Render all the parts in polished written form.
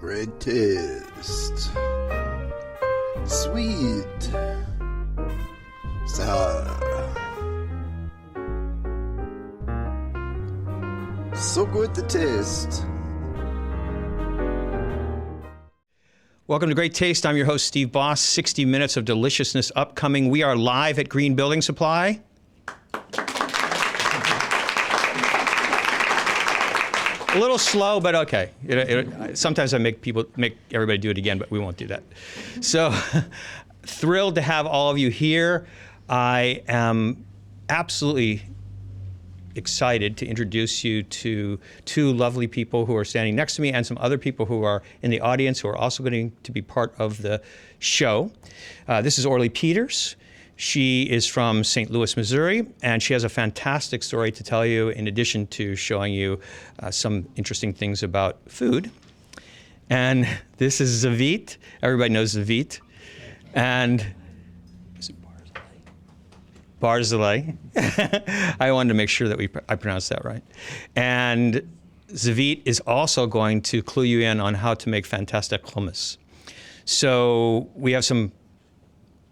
Great taste. Sweet. Sour. So good to taste. Welcome to Great Taste. I'm your host, Steve Boss. 60 minutes of deliciousness upcoming. We are live at Green Building Supply. A little slow, but okay. Sometimes I make everybody do it again, but we won't do that. So thrilled to have all of you here. I am absolutely excited to introduce you to two lovely people who are standing next to me and some other people who are in the audience who are also going to be part of the show. This is Ortly Peters. She is from St. Louis, Missouri, and she has a fantastic story to tell you in addition to showing you some interesting things about food. And this is Zivit. Everybody knows Zivit. And is it Barzilay? I wanted to make sure that I pronounced that right. And Zivit is also going to clue you in on how to make fantastic hummus. So we have some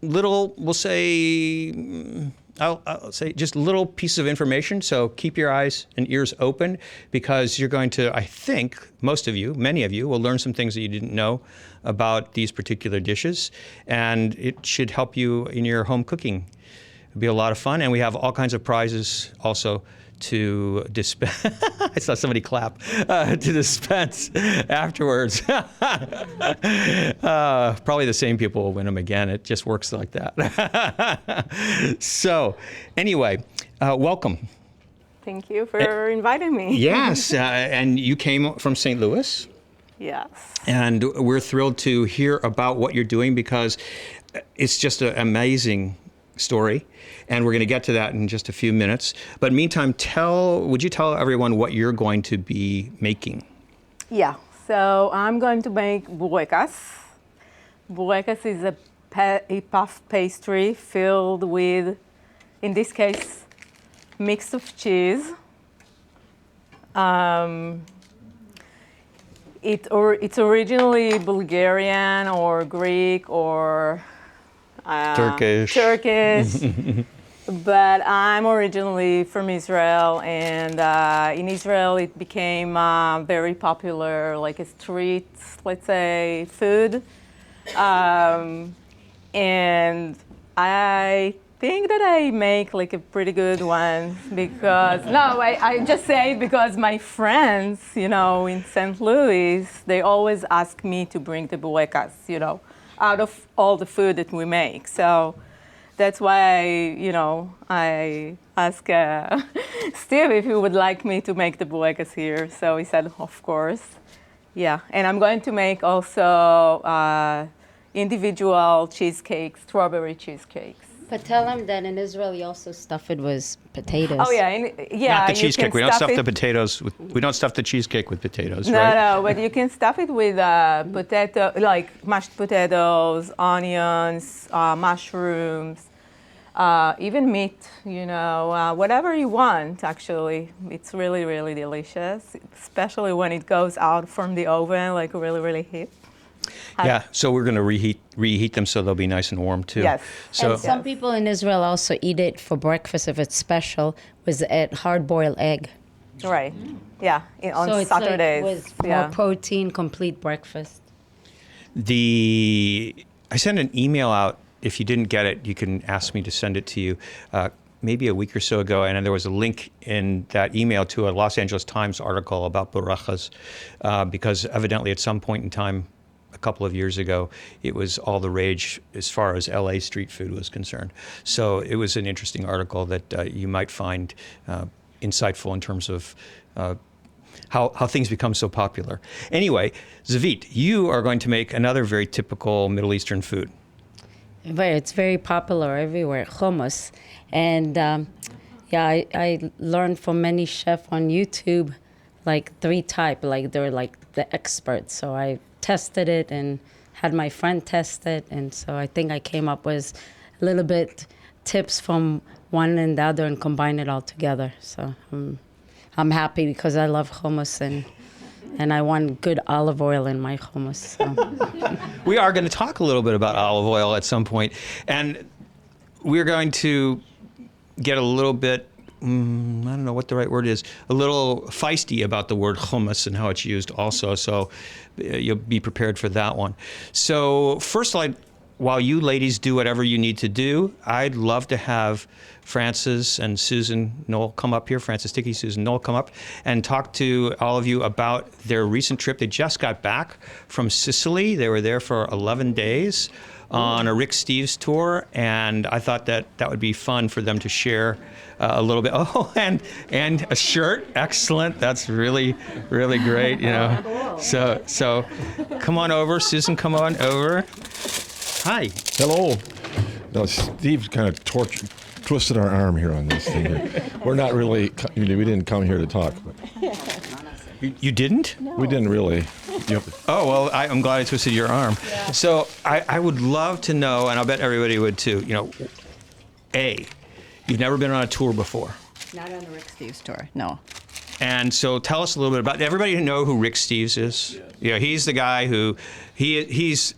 little, I'll say just little pieces of information. So keep your eyes and ears open because you're going to, I think, many of you will learn some things that you didn't know about these particular dishes. And it should help you in your home cooking. It'll be a lot of fun. And we have all kinds of prizes also to dispense. I saw somebody clap, to dispense afterwards. Probably the same people will win them again. It just works like that. So anyway, welcome. Thank you for inviting me. Yes, and you came from St. Louis. Yes. And we're thrilled to hear about what you're doing because it's just an amazing story. And we're going to get to that in just a few minutes. But meantime, would you tell everyone what you're going to be making? Yeah, so I'm going to make burecas. Burecas is a puff pastry filled with, in this case, mix of cheese. It's originally Bulgarian or Greek or Turkish. But I'm originally from Israel, and in Israel it became very popular, like a street, let's say, food. And I think that I make like a pretty good one because, I just say it because my friends, in St. Louis, they always ask me to bring the burecas, out of all the food that we make. So that's why I asked Steve if he would like me to make the burecas here. So he said, of course. Yeah, and I'm going to make also individual cheesecakes, strawberry cheesecakes. But tell him that in Israel you also stuff it with potatoes. Oh yeah, Not the cheesecake. We don't stuff the potatoes. We don't stuff the cheesecake with potatoes, right? No, but you can stuff it with potato, like mashed potatoes, onions, mushrooms, even meat. Whatever you want. Actually, it's really, really delicious, especially when it goes out from the oven, like really, really heat. Yeah, so we're going to reheat them so they'll be nice and warm too. Yes. So And some people in Israel also eat it for breakfast if it's special with a hard-boiled egg. Right. Yeah. On so it's Saturdays. Like with more protein, complete breakfast. I sent an email out. If you didn't get it, you can ask me to send it to you. Maybe a week or so ago, and then there was a link in that email to a Los Angeles Times article about burachas, because evidently at some point in time, a couple of years ago, it was all the rage as far as LA street food was concerned. So it was an interesting article that you might find insightful in terms of how things become so popular. Anyway, Zivit, you are going to make another very typical Middle Eastern food. It's very popular everywhere, hummus. And I learned from many chefs on YouTube, like 3 types, like they're like the experts. So I tested it and had my friend test it. And so I think I came up with a little bit tips from one and the other and combine it all together. So I'm happy because I love hummus and and I want good olive oil in my hummus. So. We are going to talk a little bit about olive oil at some point, and we're going to get a little bit, I don't know what the right word is, a little feisty about the word hummus and how it's used also, so you'll be prepared for that one. So first, while you ladies do whatever you need to do, I'd love to have Frances and Susan Knoll come up here, Frances Dickey, Susan Knoll come up and talk to all of you about their recent trip. They just got back from Sicily. They were there for 11 days on a Rick Steves tour, and I thought that would be fun for them to share a little bit. Oh, and a shirt, excellent. That's really, really great, you know. So come on over, Susan, come on over. Hi. Hello. No, Steve kind of twisted our arm here on this thing here. We're not really, we didn't come here to talk. But You didn't? No. we didn't really. Oh, well, I'm glad I twisted your arm. Yeah. So I would love to know, and I'll bet everybody would too, you know, you've never been on a tour before. Not on the Rick Steves tour, no. And so tell us a little bit about, everybody know who Rick Steves is? Yes. Yeah, he's the guy who, he's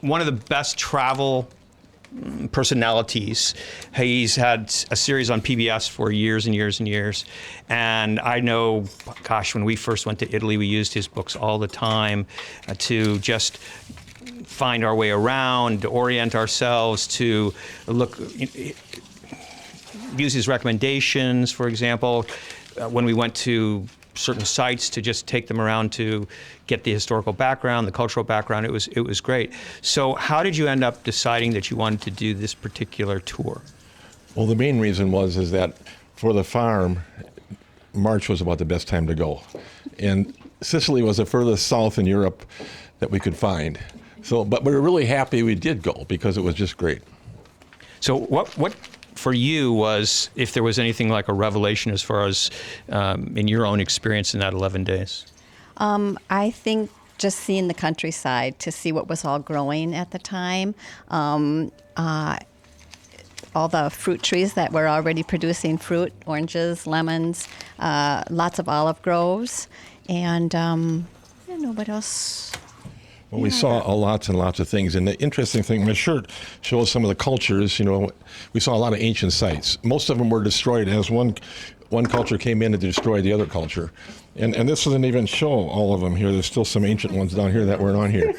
one of the best travel personalities. He's had a series on PBS for years and years and years. And I know, gosh, when we first went to Italy, we used his books all the time to just find our way around, to orient ourselves, to look, use his recommendations, for example, when we went to certain sites, to just take them around to get the historical background, the cultural background. It was great. So how did you end up deciding that you wanted to do this particular tour? Well, the main reason is that for the farm, March was about the best time to go. And Sicily was the furthest south in Europe that we could find. So, but we were really happy we did go because it was just great. So what for you was, if there was anything like a revelation as far as in your own experience in that 11 days? I think just seeing the countryside, to see what was all growing at the time, all the fruit trees that were already producing fruit, oranges, lemons, lots of olive groves, and I don't know what else. Well, we saw lots and lots of things, and the interesting thing, my shirt shows some of the cultures. You know, we saw a lot of ancient sites. Most of them were destroyed as one culture came in to destroy the other culture. And this doesn't even show all of them here. There's still some ancient ones down here that weren't on here.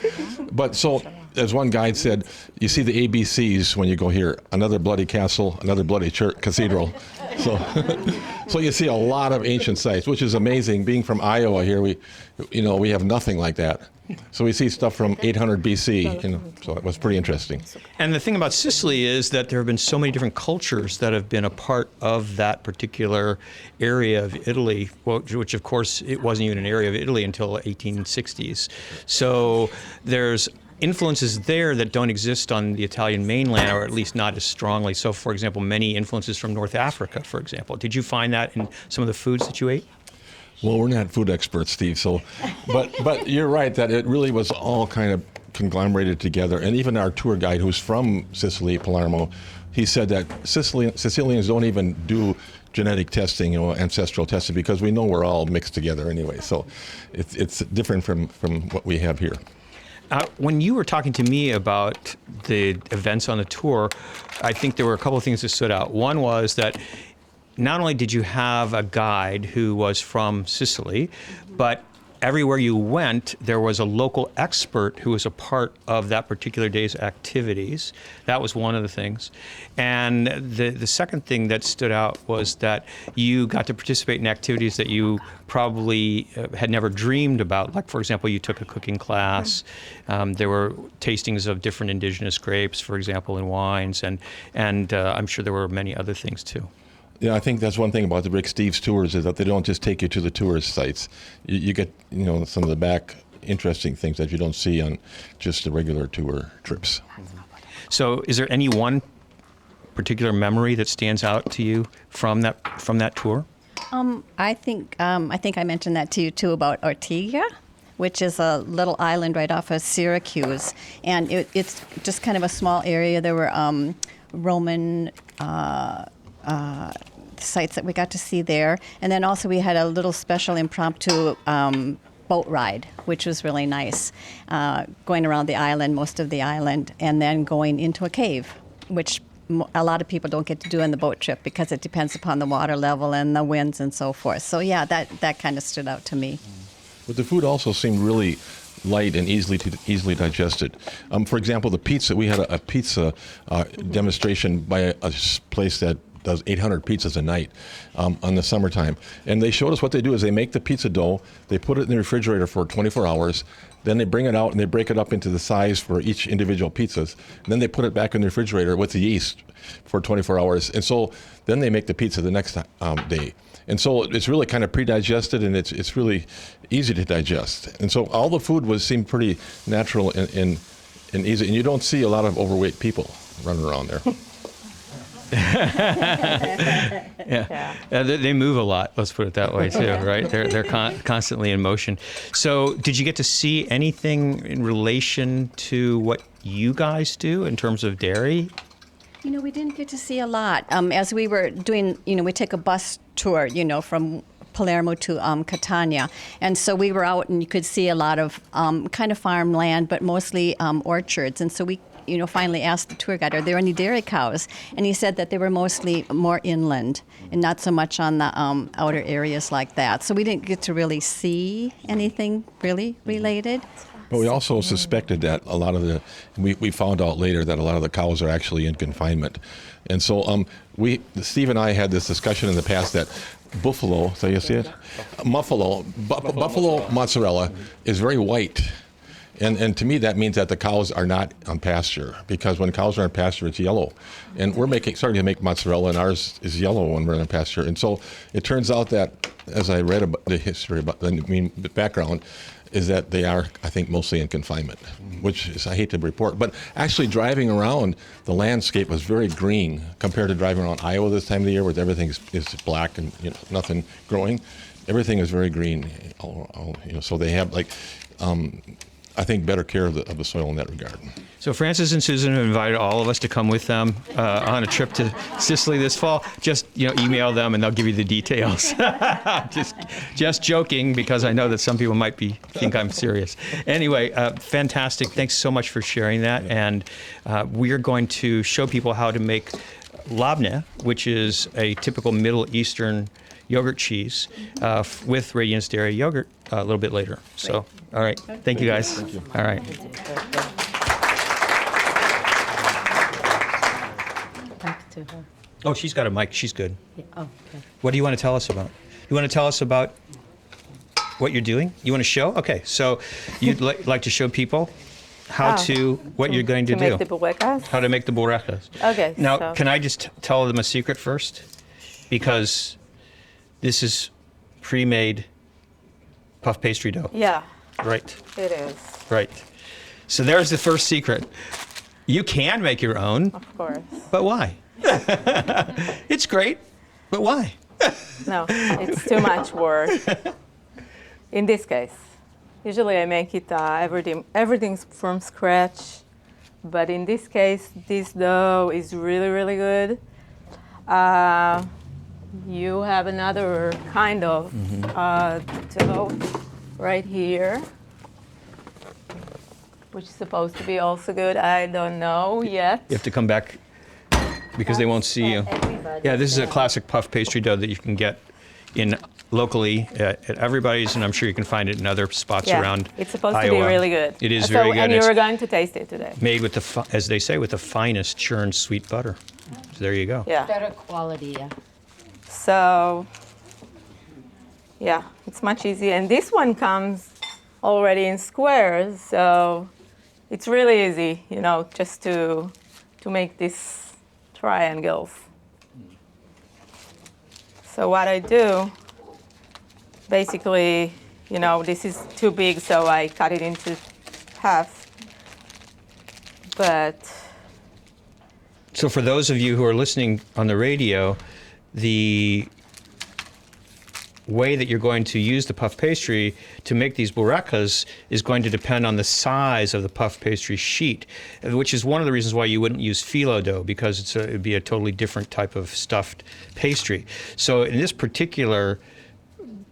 But so, as one guide said, you see the ABCs when you go here: another bloody castle, another bloody church, cathedral. So, so you see a lot of ancient sites, which is amazing. Being from Iowa here, we have nothing like that. So we see stuff from 800 BC, so it was pretty interesting. And the thing about Sicily is that there have been so many different cultures that have been a part of that particular area of Italy, which of course it wasn't even an area of Italy until 1860s. So there's influences there that don't exist on the Italian mainland, or at least not as strongly. So for example, many influences from North Africa, for example. Did you find that in some of the foods that you ate? Well, we're not food experts, Steve. So, but you're right that it really was all kind of conglomerated together. And even our tour guide, who's from Sicily, Palermo, he said that Sicilians don't even do genetic testing, ancestral testing, because we know we're all mixed together anyway. So, it's different from what we have here. When you were talking to me about the events on the tour, I think there were a couple of things that stood out. One was that not only did you have a guide who was from Sicily, but everywhere you went, there was a local expert who was a part of that particular day's activities. That was one of the things. And the second thing that stood out was that you got to participate in activities that you probably had never dreamed about. Like, for example, you took a cooking class. There were tastings of different indigenous grapes, for example, and wines. And I'm sure there were many other things, too. Yeah, I think that's one thing about the Rick Steves tours, is that they don't just take you to the tourist sites. You get, some of the back interesting things that you don't see on just the regular tour trips. So is there any one particular memory that stands out to you from that tour? I think I mentioned that to you too, about Ortly, which is a little island right off of Syracuse, and it's just kind of a small area. There were Roman the sites that we got to see there. And then also we had a little special impromptu boat ride, which was really nice, going around the island, most of the island, and then going into a cave, which a lot of people don't get to do on the boat trip because it depends upon the water level and the winds and so forth. So yeah, that kind of stood out to me. But the food also seemed really light and easily digested. For example, the pizza, we had a pizza demonstration by a place that does 800 pizzas a night on the summertime. And they showed us what they do is they make the pizza dough, they put it in the refrigerator for 24 hours, then they bring it out and they break it up into the size for each individual pizzas. And then they put it back in the refrigerator with the yeast for 24 hours. And so then they make the pizza the next day. And so it's really kind of pre-digested, and it's really easy to digest. And so all the food seemed pretty natural and easy. And you don't see a lot of overweight people running around there. Yeah. They move a lot. Let's put it that way too, right? They're constantly in motion. So, did you get to see anything in relation to what you guys do in terms of dairy? You know, we didn't get to see a lot. As we were doing, we take a bus tour, from Palermo to Catania. And so we were out and you could see a lot of kind of farmland, but mostly orchards. And so we, finally asked the tour guide, are there any dairy cows? And he said that they were mostly more inland and not so much on the outer areas like that. So we didn't get to really see anything really related. But we also suspected that a lot of we found out later that a lot of the cows are actually in confinement. And so Steve and I had this discussion in the past that buffalo, so you see it? Buffalo mozzarella is very white. And to me, that means that the cows are not on pasture, because when cows are on pasture, it's yellow. And we're starting to make mozzarella, and ours is yellow when we're on pasture. And so it turns out that, as I read about the history, the background, is that they are, I think, mostly in confinement, which is, I hate to report. But actually driving around, the landscape was very green compared to driving around Iowa this time of the year, where everything is black and nothing growing. Everything is very green. So they have I think, better care of the soil in that regard. So Francis and Susan have invited all of us to come with them on a trip to Sicily this fall. Just email them and they'll give you the details. just joking, because I know that some people might think I'm serious. Anyway, fantastic. Thanks so much for sharing that. And we are going to show people how to make labne, which is a typical Middle Eastern yogurt cheese with Radiance Dairy yogurt a little bit later. So, all right. Thank you, guys. Thank you. All right. Back to her. Oh, she's got a mic. She's good. Yeah. Oh, okay. What do you want to tell us about? You want to tell us about what you're doing? You want to show? Okay. So you'd like to show people what you're going to do. Make the burrekas? How to make the burrekas. Okay. Now, can I just tell them a secret first? Because this is pre-made puff pastry dough. Yeah. Right. It is. Right. So there's the first secret. You can make your own. Of course. But why? It's great, but why? No, it's too much work. In this case, usually I make it everything from scratch, but in this case, this dough is really, really good. You have another kind of dough right here, which is supposed to be also good. I don't know yet. You have to come back because they won't see you. Yeah, this is a classic puff pastry dough that you can get locally at everybody's, and I'm sure you can find it in other spots around Iowa. It's supposed to be really good. It is very good. And you're going to taste it today. Made with as they say, with the finest churned sweet butter. So there you go. Yeah. Better quality, yeah. So, yeah, it's much easier. And this one comes already in squares, so it's really easy, just to make these triangles. So what I do, basically, this is too big, so I cut it into half. So for those of you who are listening on the radio, way that you're going to use the puff pastry to make these burekas is going to depend on the size of the puff pastry sheet, which is one of the reasons why you wouldn't use phyllo dough, because it'd be a totally different type of stuffed pastry. So in this particular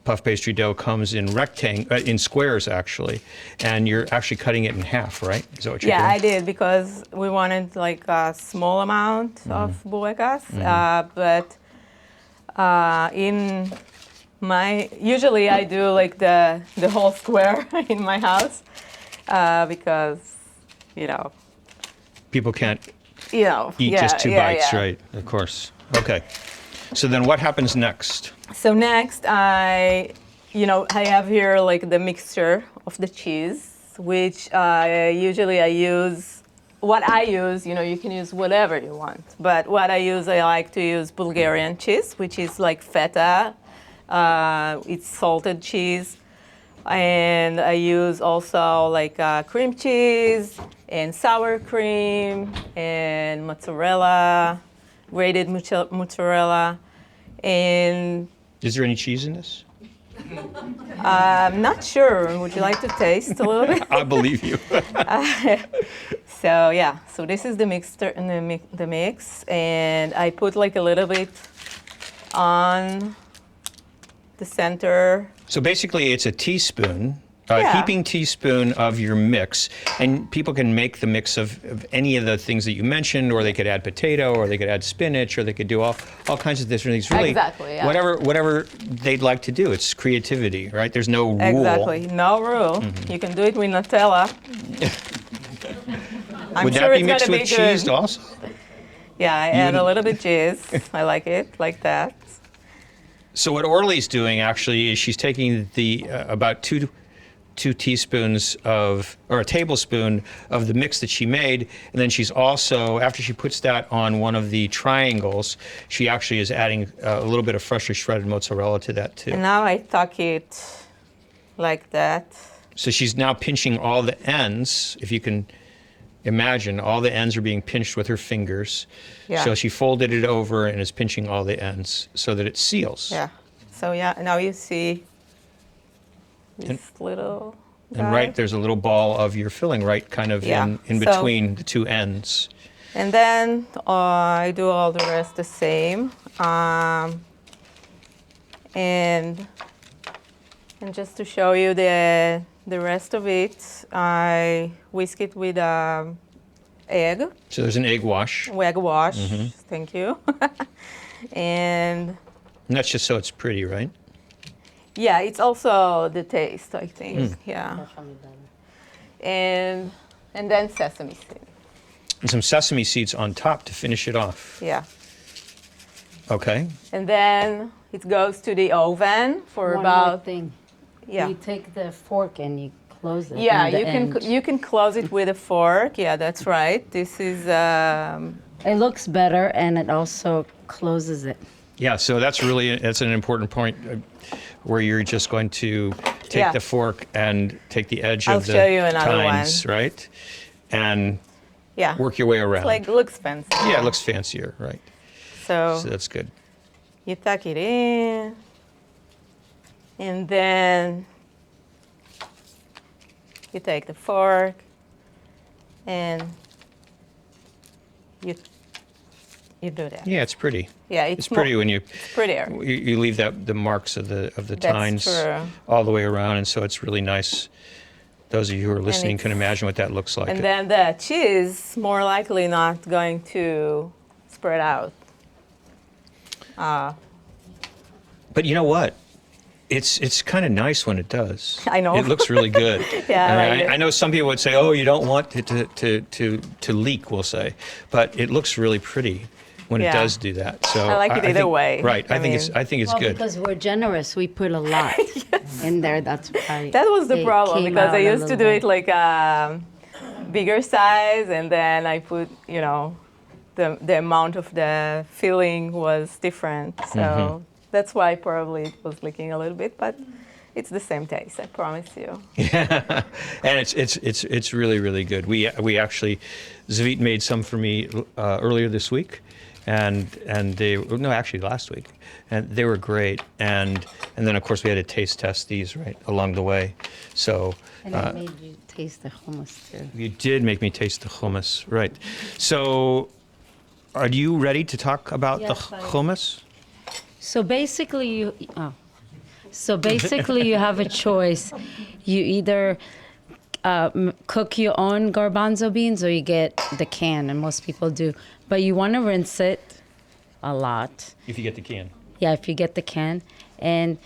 puff pastry dough comes in in squares actually, and you're actually cutting it in half, right? Is that what you're doing? Yeah, I did, because we wanted like a small amount of burekas, but usually I do like the whole square in my house, because, People can't eat just 2 bites, right? Of course. Okay. So then what happens next? So next, I have here like the mixture of the cheese, which usually I use. What I use, you can use whatever you want, but what I like to use Bulgarian cheese, which is like feta. It's salted cheese, and I use also like cream cheese and sour cream and mozzarella, grated mozzarella, and Is there any cheese in this? I'm not sure. Would you like to taste a little bit? I believe you. So this is the mixture in the mix, and I put like a little bit on the center. So basically, it's a teaspoon, Yeah. heaping teaspoon of your mix, and people can make the mix of any of the things that you mentioned, or they could add potato, or they could add spinach, or they could do all kinds of different things. Really, Exactly, yeah. whatever they'd like to do. It's creativity, right? There's no rule. Exactly, no rule. You can do it with Nutella. I'm Would sure that be it's mixed gonna with be cheese good. also? Yeah, I add a little bit cheese. I like it like that. So what Ortly's doing actually is she's taking the about two teaspoons or a tablespoon of the mix that she made, and then she's also, after she puts that on one of the triangles, she actually is adding a little bit of freshly shredded mozzarella to that too. And now I tuck it like that. So she's now pinching all the ends, if you can imagine, all the ends are being pinched with her fingers. Yeah. So she folded it over and is pinching all the ends so that it seals. Yeah. So now you see this little guy. And right, there's a little ball of your filling right kind of Yeah. in So- between the two ends. And then I do all the rest the same. And just to show you the rest of it, I whisk it with egg So there's an egg wash. wash. Thank you. And And that's just so it's pretty, right? yeah, it's also the taste, I think. Yeah. And then sesame seed. And some sesame seeds on top to finish it off. Yeah. Okay. And then it goes to the oven for One about more thing. yeah. You take the fork and you close it. Yeah, on the you can end. you can close it with a fork. Yeah, that's right. This is It looks better and it also closes it. Yeah, so that's an important point where you're just going to take Yeah. the fork and take the edge I'll of the show you another tines, right? And yeah. work your way around. Like looks fancy. Yeah, it looks fancier, right? So So that's good. you tuck it in, and then you take the fork and you do that. Yeah, it's pretty. Yeah, It's pretty when you prettier. you leave the marks of the That's tines true. all the way around, and so it's really nice. Those of you who are listening can it's- imagine what that looks like. And then the cheese more likely not going to spread out. But you know what? It's kind of nice when it does. I know. It looks really good. Yeah, I And like it. I know some people would say, "Oh, you don't want it to leak," we'll say, but it looks really pretty when it Yeah. does do that. So I like it either think- way. Right. I I think it's Well, good. because we're generous, we put a lot in there. That's why. That was the it problem came because I out a used to little do bit. it like bigger size, and then I put, the amount of the filling was different. So that's why probably it was leaking a little bit, but it's the same taste, I promise you. And it's really, really good. We actually, Zivit made some for me earlier this week, and they no, actually last week, and they were great. And then of course we had to taste test these right along the way. So And I made you taste the hummus too. you did make me taste the hummus, right? So are you ready to talk about Yes, the I am. hummus? So basically, you have a choice. You either cook your own garbanzo beans or you get the can, and most people do. But you want to rinse it a lot. If you get the can. Yeah, if you get the can. And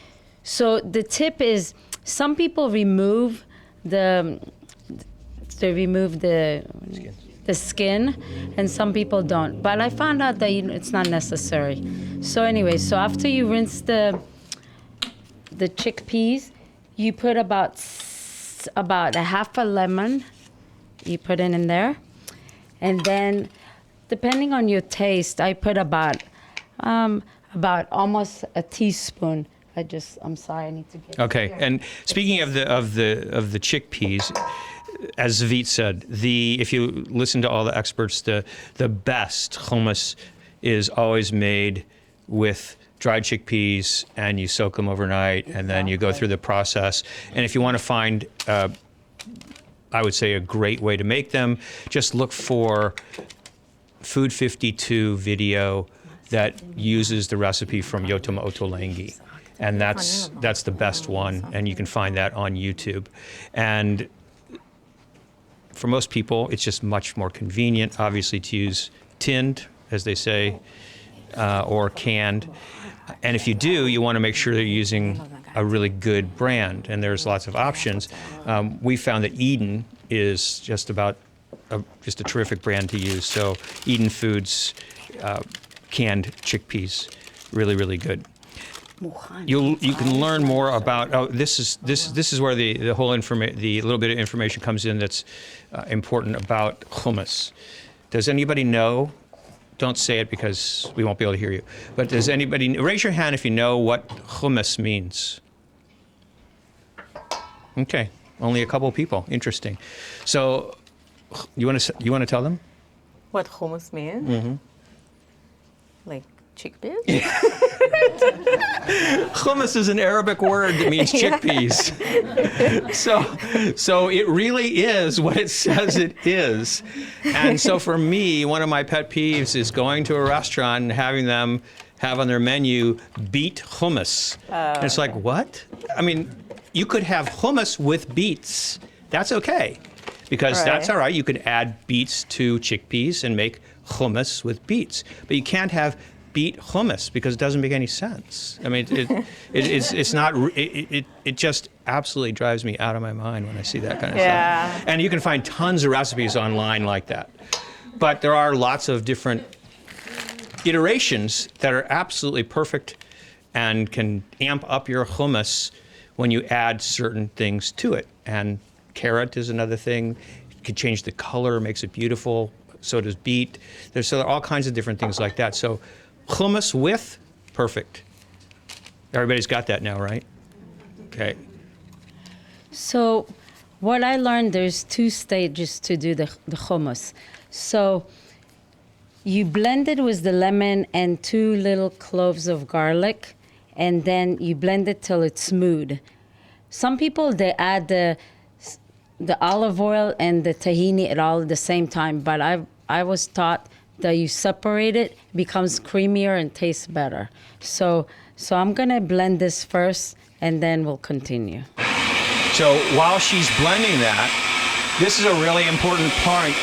so the tip is, some people remove the skin, and some people don't. But I found out that it's not necessary. So anyway, so after you rinse the chickpeas, you put about a half a lemon. You put it in there, and then depending on your taste, I put about almost a teaspoon. I'm sorry, I need to get. Okay, and speaking of the chickpeas, as Zivit said, if you listen to all the experts, the best hummus is always made with dried chickpeas, and you soak them overnight, and then you go through the process. And if you want to find, I would say, a great way to make them, just look for Food 52 video that uses the recipe from Yotam Ottolenghi. And that's the best one, and you can find that on YouTube. And for most people, it's just much more convenient, obviously, to use tinned, as they say, or canned. And if you do, you want to make sure they're using a really good brand, and there's lots of options. We found that Eden is just a terrific brand to use. So Eden Foods canned chickpeas, really, really good. You can learn more about. This is where the little bit of information comes in that's important about hummus. Does anybody know? Don't say it because we won't be able to hear you. But does anybody raise your hand if you know what hummus means? Okay, only a couple of people. Interesting. So, you want to tell them? What hummus means? Mm-hmm. Like chickpeas? Hummus is an Arabic word that means chickpeas. So it really is what it says it is. And so for me, one of my pet peeves is going to a restaurant and having them have on their menu beet hummus. And it's like, what? I mean, you could have hummus with beets. That's okay. Because that's all right. You could add beets to chickpeas and make hummus with beets. But you can't have beet hummus because it doesn't make any sense. I mean, it's not. It just absolutely drives me out of my mind when I see that kind of stuff. And you can find tons of recipes online like that. But there are lots of different iterations that are absolutely perfect and can amp up your hummus when you add certain things to it. And carrot is another thing. It can change the color, makes it beautiful. So does beet. There are all kinds of different things like that. So hummus with, perfect. Everybody's got that now, right? Okay. So what I learned, there's 2 stages to do the hummus. So you blend it with the lemon and 2 little cloves of garlic, and then you blend it till it's smooth. Some people, they add the olive oil and the tahini at all at the same time, but I was taught that you separate it, becomes creamier and tastes better. So I'm gonna blend this first, and then we'll continue. So while she's blending that, this is a really important point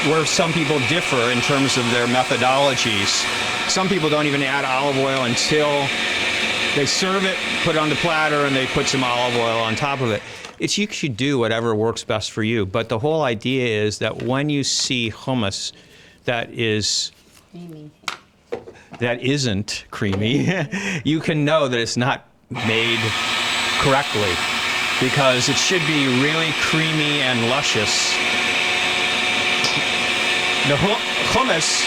where some people differ in terms of their methodologies. Some people don't even add olive oil until they serve it, put it on the platter, and they put some olive oil on top of it. You should do whatever works best for you. But the whole idea is that when you see hummus that isn't creamy, you can know that it's not made correctly, because it should be really creamy and luscious. The hummus,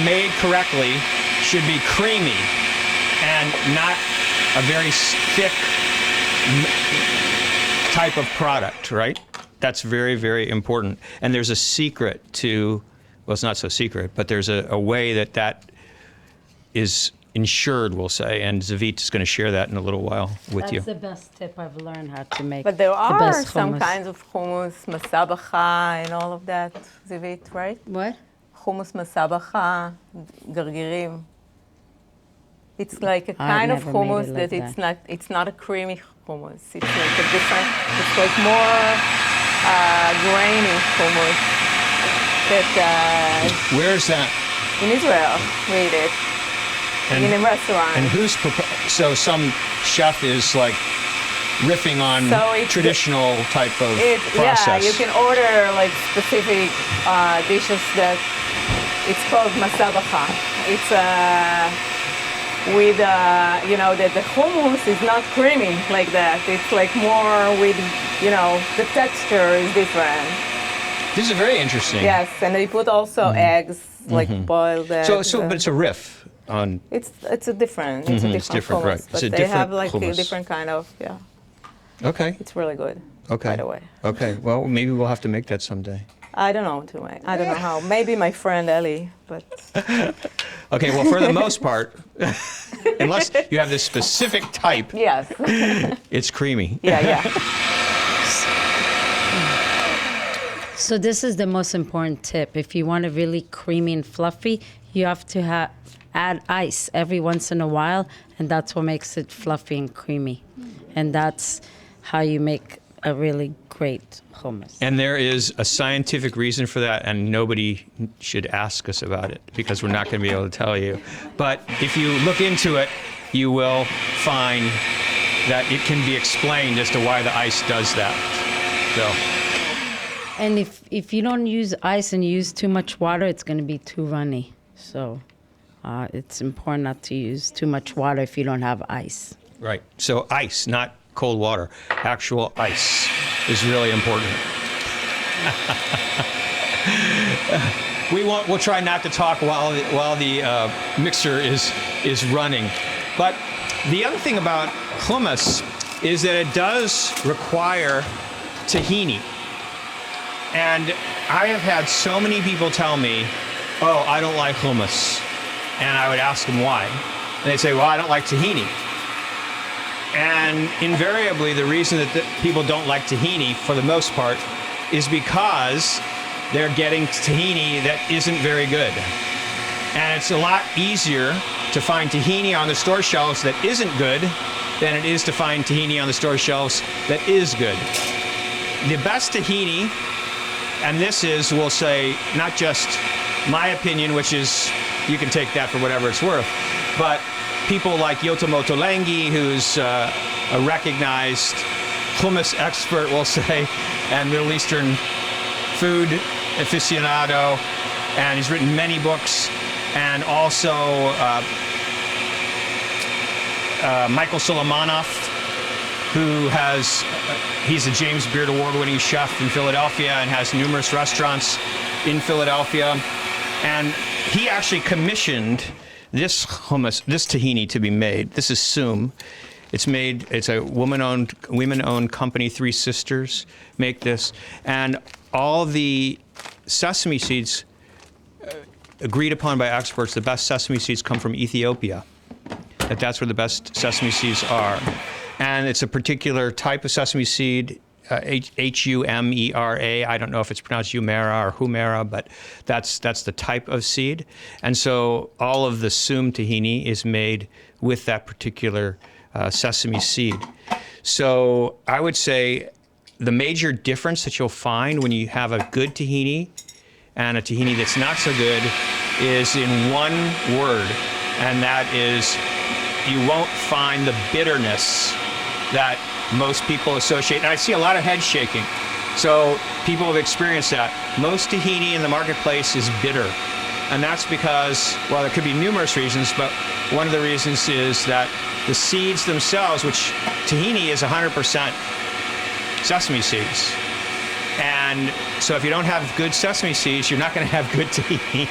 made correctly, should be creamy and not a very thick type of product, right? That's very, very important. And there's a secret to well, it's not so secret, but there's a way that is ensured, we'll say, and Zivit is going to share that in a little while with That's you. the best tip I've learned how to make. But there the are best some hummus. kinds of hummus, masabacha, and all of that, Zivit, right? What? Hummus masabacha, gargirim. It's like a I've kind of never made hummus it like that it's not a creamy hummus. It's like a different, it's like more grainy hummus that Where's that? in Israel we eat it in a restaurant. And so some chef is like riffing on So it's- traditional type of process. Yeah, you can order like specific dishes that it's called masabacha. It's with that the hummus is not creamy like that. It's like more with the texture is different. This is very interesting. Yes, and they put also eggs, like boiled eggs. But it's a riff on. it's a different it's different, hummus, right. but It's a they have different like a hummus. different kind of Okay. It's really good. Okay. By the way. Okay. Well, maybe we'll have to make that someday. I don't know to make. I don't know how. Maybe my friend Ellie, but Okay. Well, for the most part, unless you have this specific type, yes. it's creamy. Yeah. So this is the most important tip. If you want it really creamy and fluffy, you have to add ice every once in a while, and that's what makes it fluffy and creamy. And that's how you make a really great hummus. And there is a scientific reason for that, and nobody should ask us about it because we're not going to be able to tell you. But if you look into it, you will find that it can be explained as to why the ice does that. So, And if you don't use ice and you use too much water, it's going to be too runny. So it's important not to use too much water if you don't have ice. right. So ice, not cold water. Actual ice is really important. We'll try not to talk while the mixer is running. But the other thing about hummus is that it does require tahini. And I have had so many people tell me, oh, I don't like hummus. And I would ask them why. And they'd say, well, I don't like tahini. And invariably, the reason that people don't like tahini, for the most part, is because they're getting tahini that isn't very good. And it's a lot easier to find tahini on the store shelves that isn't good than it is to find tahini on the store shelves that is good. The best tahini, and this is, we'll say, not just my opinion, which is, you can take that for whatever it's worth, but people like Yotamoto Lengi, who's a recognized hummus expert, we'll say, and Middle Eastern food aficionado, and he's written many books, and also Michael Solomonoff, who he's a James Beard Award-winning chef in Philadelphia and has numerous restaurants in Philadelphia. And he actually commissioned this hummus, this tahini to be made. This is Sum. It's a women-owned company, Three Sisters make this. And all the sesame seeds agreed upon by experts, the best sesame seeds come from Ethiopia. That's where the best sesame seeds are. And it's a particular type of sesame seed, Humera. I don't know if it's pronounced Humera or Humera, but that's the type of seed. And so all of the Sum tahini is made with that particular sesame seed. So I would say the major difference that you'll find when you have a good tahini and a tahini that's not so good is in one word, and that is you won't find the bitterness that most people associate. And I see a lot of head shaking. So people have experienced that. Most tahini in the marketplace is bitter. And that's because, well, there could be numerous reasons, but one of the reasons is that the seeds themselves, which tahini is 100% sesame seeds. And so if you don't have good sesame seeds, you're not going to have good tahini.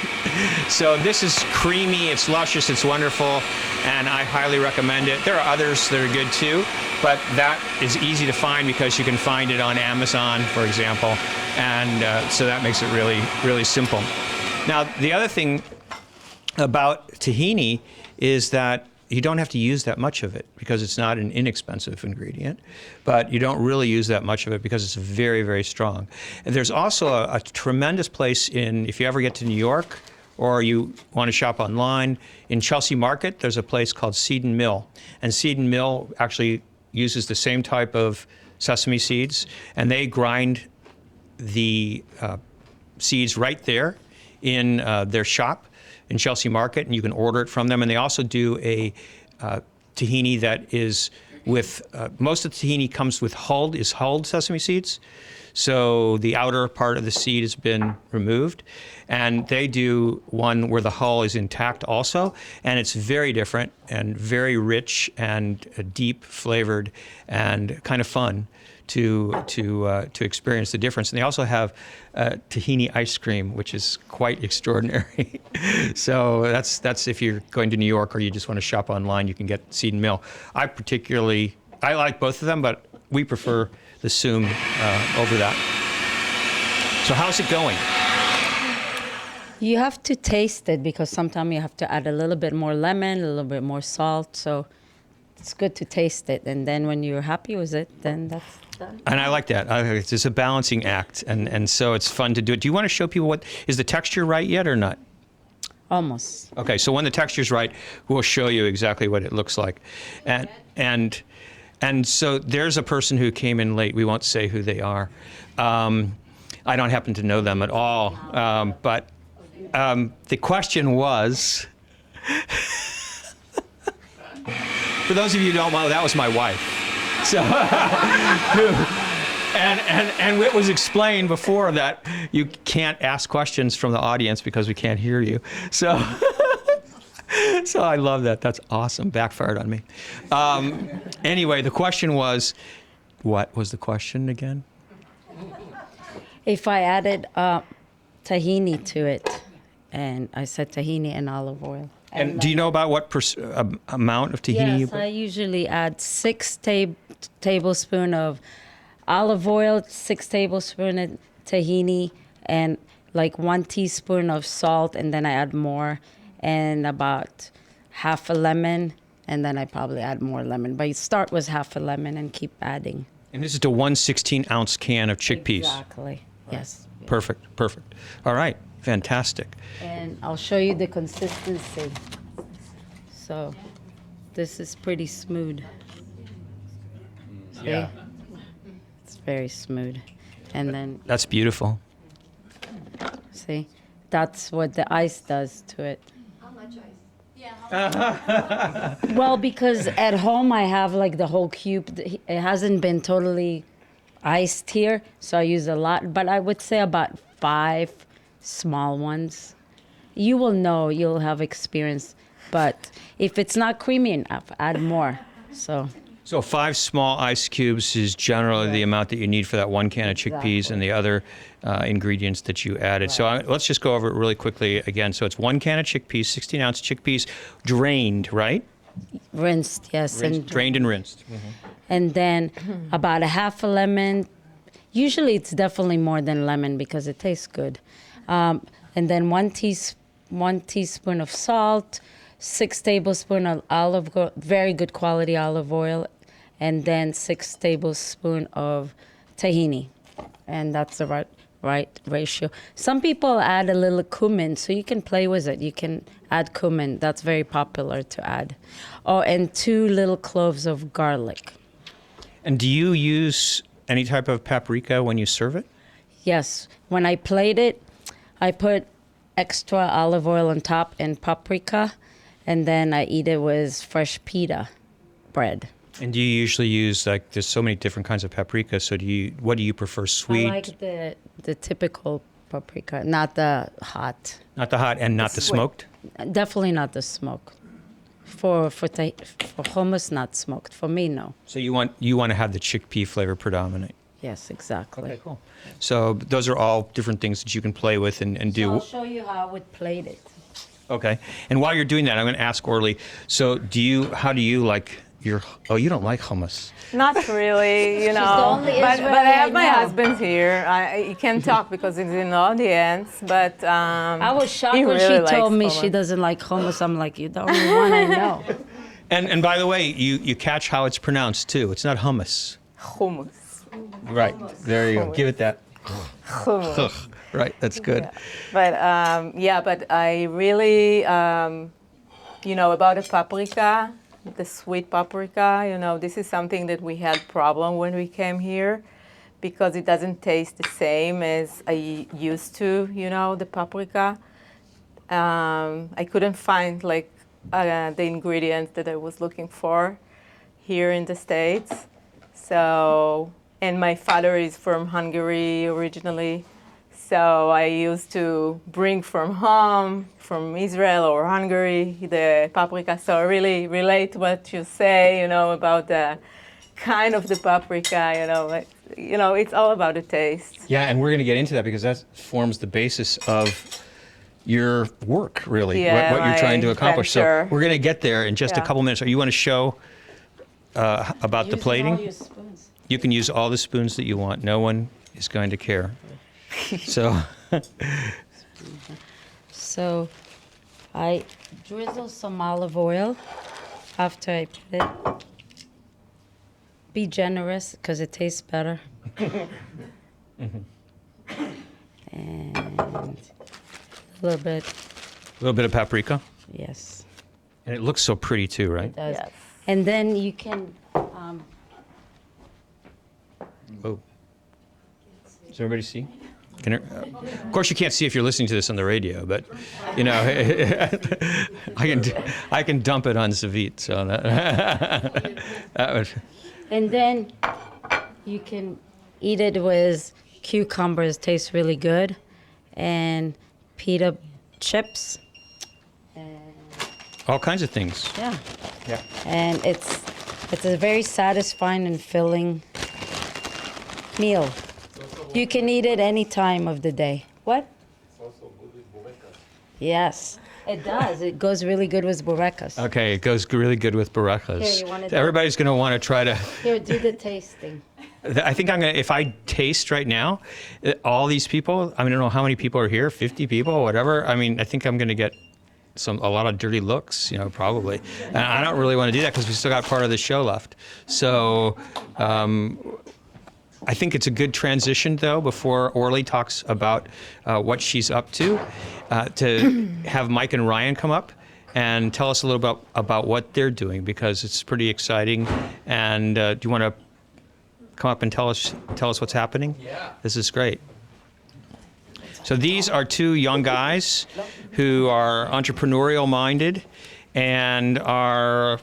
So this is creamy, it's luscious, it's wonderful, and I highly recommend it. There are others that are good too, but that is easy to find because you can find it on Amazon, for example, and so that makes it really, really simple. Now, the other thing about tahini is that you don't have to use that much of it because it's not an inexpensive ingredient, but you don't really use that much of it because it's very, very strong. And there's also a tremendous place if you ever get to New York or you want to shop online, in Chelsea Market, there's a place called Seed and Mill. And Seed and Mill actually uses the same type of sesame seeds, and they grind the seeds right there in their shop in Chelsea Market, and you can order it from them. And they also do a tahini that is with, most of the tahini comes with hulled sesame seeds. So the outer part of the seed has been removed. And they do one where the hull is intact also. And it's very different and very rich and deep flavored and kind of fun to experience the difference. And they also have tahini ice cream, which is quite extraordinary. So that's if you're going to New York or you just want to shop online, you can get Seed and Mill. I like both of them, but we prefer the Soom over that. So how's it going? You have to taste it because sometimes you have to add a little bit more lemon, a little bit more salt. So it's good to taste it. And then when you're happy with it, then that's done. And I like that. It's a balancing act. And so it's fun to do it. Do you want to show people is the texture right yet or not? Almost. Okay, so when the texture's right, we'll show you exactly what it looks like. And so there's a person who came in late. We won't say who they are. I don't happen to know them at all. But the question was, for those of you who don't know, that was my wife. So, and it was explained before that you can't ask questions from the audience because we can't hear you. So, so I love that. That's awesome. Backfired on me. Anyway, the question was, what was the question again? If I added tahini to it, and I said tahini and olive oil. And do you know about what amount of tahini you Yes, put? I usually add 6 tablespoons of olive oil, 6 tablespoons of tahini, and like 1 teaspoon of salt, and then I add more, and about half a lemon, and then I probably add more lemon. But you start with half a lemon and keep adding. And this is a 1 16-ounce can of chickpeas. Exactly. Yes. Perfect. All right, fantastic. And I'll show you the consistency. So this is pretty smooth. See? Yeah. It's very smooth. And then, That's beautiful. see, that's what the ice does to it. How much ice? Well, because at home I have like the whole cube. It hasn't been totally iced here, so I use a lot. But I would say about 5 small ones. You will know, you'll have experience. But if it's not creamy enough, add more. So 5 small ice cubes is generally the amount that you need for that 1 can of chickpeas and the other ingredients that you added. So let's just go over it really quickly again. So it's 1 can of chickpeas, 16-ounce chickpeas, drained, right? rinsed, yes. Drained and rinsed. And then about a half a lemon. Usually it's definitely more than lemon because it tastes good. And then one teaspoon of salt, 6 tablespoons of very good quality olive oil, and then 6 tablespoons of tahini. And that's the right ratio. Some people add a little cumin, so you can play with it. You can add cumin. That's very popular to add. Oh, and 2 little cloves of garlic. And do you use any type of paprika when you serve it? Yes. When I plate it, I put extra olive oil on top and paprika, and then I eat it with fresh pita bread. And do you usually use, like, there's so many different kinds of paprika, so what do you prefer, sweet? I like the typical paprika, not the hot. Not the hot and not the smoked? Definitely not the smoked. For hummus, not smoked. For me, no. So you want to have the chickpea flavor predominate? Yes, exactly. Okay, cool. So those are all different things that you can play with and do. So I'll show you how I would plate it. Okay. And while you're doing that, I'm going to ask Ortly, so how do you like you don't like hummus. Not really, you know. only But Israeli I have I my know. husband here. He can't talk because he's in the audience. But I was shocked he when really she told likes me hummus. she doesn't like hummus. I'm like, you're the only one I know. And by the way, you catch how it's pronounced too. It's not hummus. Hummus. Right. There you go. Give it that. Hummus. Right. That's good. Yeah. But I really, about the paprika, the sweet paprika, this is something that we had problem when we came here because it doesn't taste the same as I used to, the paprika. I couldn't find the ingredients that I was looking for here in the States. So, and my father is from Hungary originally. So I used to bring from home, from Israel or Hungary, the paprika. So I really relate what you say, about the kind of the paprika, it's all about the taste. Yeah, and we're going to get into that because that forms the basis of your work, really, Yeah, what you're trying to accomplish. venture. So we're going to get there in just a Yeah. couple minutes. You want to show about the plating? You can use all the spoons that you want. No one is going to care. So I drizzle some olive oil after I put it. Be generous because it tastes better. And a little bit, A little bit of paprika. yes. And it looks so pretty too, right? It does. Yes. And then you can, Oh. Does everybody see? Of course, you can't see if you're listening to this on the radio, but I can dump it on Zivit. So that would. and then you can eat it with cucumbers. Tastes really good, and pita chips. All kinds of things. Yeah. Yeah. And it's a very satisfying and filling meal. You can eat it any time of the day. What? It's also good with burekas. Yes, it does. It goes really good with burekas. Okay, it goes really good with barajas. Here, you wanna do Everybody's going to want to try to. Here, do the tasting. I think I'm going to, if I taste right now, all these people, I don't know how many people are here, 50 people, whatever. I mean, I think I'm going to get a lot of dirty looks, probably. And I don't really want to do that because we still got part of the show left. So I think it's a good transition, though, before Orly talks about what she's up to have Mike and Ryan come up and tell us a little bit about what they're doing, because it's pretty exciting. And do you want to come up and tell us what's happening? Yeah. This is great. So these are two young guys who are entrepreneurial minded and are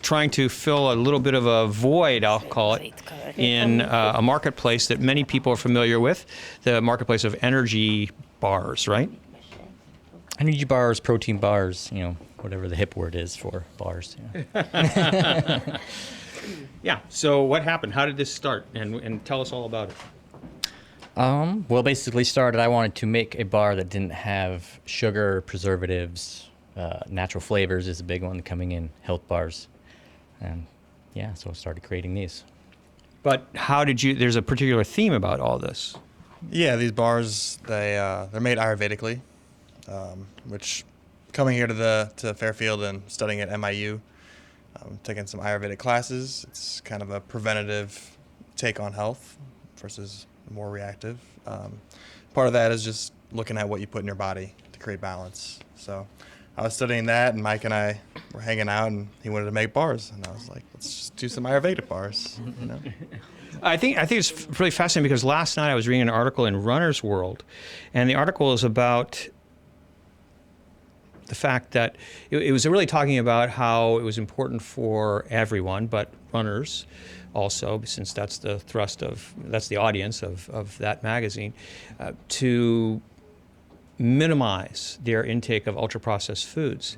trying to fill a little bit of a void, I'll call it, in a marketplace that many people are familiar with, the marketplace of energy bars, right? Energy bars, protein bars, whatever the hip word is for bars. Yeah, so what happened? How did this start? And tell us all about it. Well, basically started, I wanted to make a bar that didn't have sugar, preservatives, natural flavors is a big one coming in, health bars. And yeah, so I started creating these. But how did there's a particular theme about all this. Yeah, these bars, they're made Ayurvedically, which coming here to Fairfield and studying at MIU, taking some Ayurvedic classes, it's kind of a preventative take on health versus more reactive. Part of that is just looking at what you put in your body to create balance. So I was studying that, and Mike and I were hanging out, and he wanted to make bars, and I was like, let's just do some Ayurvedic bars, I think it's really fascinating because last night I was reading an article in Runner's World, and the article is about the fact that it was really talking about how it was important for everyone, but runners also, since that's the that's the audience of that magazine, to minimize their intake of ultra-processed foods.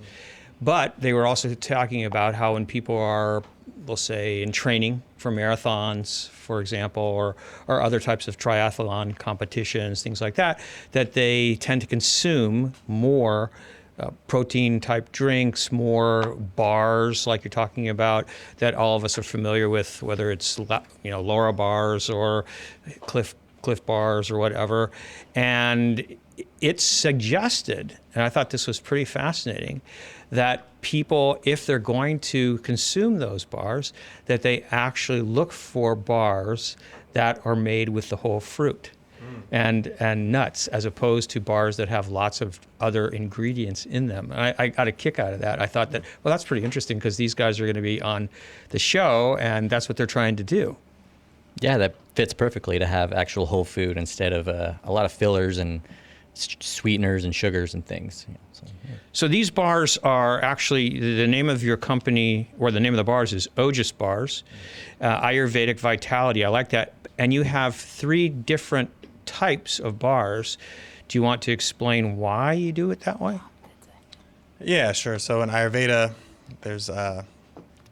But they were also talking about how when people are, we'll say, in training for marathons, for example, or other types of triathlon competitions, things like that, that they tend to consume more protein type drinks, more bars like you're talking about that all of us are familiar with, whether it's Laura bars or Cliff bars or whatever. And it's suggested, and I thought this was pretty fascinating, that people, if they're going to consume those bars, that they actually look for bars that are made with the whole fruit and nuts, as opposed to bars that have lots of other ingredients in them. And I got a kick out of that. I thought that, well, that's pretty interesting because these guys are going to be on the show, and that's what they're trying to do. Yeah, that fits perfectly to have actual whole food instead of a lot of fillers and sweeteners and sugars and things. So these bars are actually, the name of your company, or the name of the bars is Ojas Bars, Ayurvedic Vitality. I like that. And you have 3 different types of bars. Do you want to explain why you do it that way? Yeah, sure. So in Ayurveda, there's